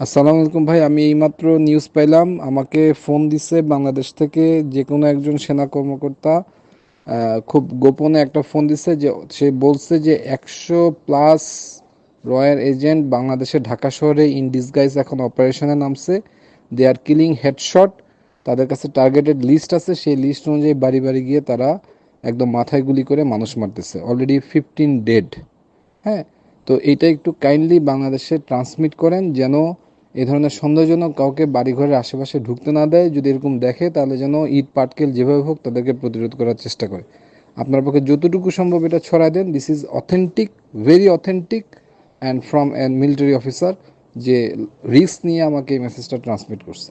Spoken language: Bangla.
আসসালামু আলাইকুম ভাই, আমি এইমাত্র নিউজ পাইলাম। আমাকে ফোন দিছে বাংলাদেশ থেকে যে কোনো একজন সেনা কর্মকর্তা। খুব গোপনে একটা ফোন দিছে, যে সে বলছে যে 100+ রয়্যাল এজেন্ট বাংলাদেশে ঢাকা শহরে ইন ডিসগাইজ এখন অপারেশনে নামছে। দে আর কিলিং হেডশট। তাদের কাছে টার্গেটেড লিস্ট আছে, সেই লিস্ট অনুযায়ী বাড়ি বাড়ি গিয়ে তারা একদম মাথায় গুলি করে মানুষ মারতেছে। Already 15 dead. হ্যাঁ, তো এইটা একটু কাইন্ডলি বাংলাদেশে ট্রান্সমিট করেন, যেন এ ধরনের সন্দেহজনক কাউকে বাড়িঘরের আশেপাশে ঢুকতে না দেয়। যদি এরকম দেখে তাহলে যেন ইট পাটকেল যেভাবে হোক তাদেরকে প্রতিরোধ করার চেষ্টা করে। আপনার পক্ষে যতটুকু সম্ভব এটা ছড়ায় দেন। This is authentic, very authentic, and from an military officer, যে রিস্ক নিয়ে আমাকে এই মেসেজটা ট্রান্সমিট করছে।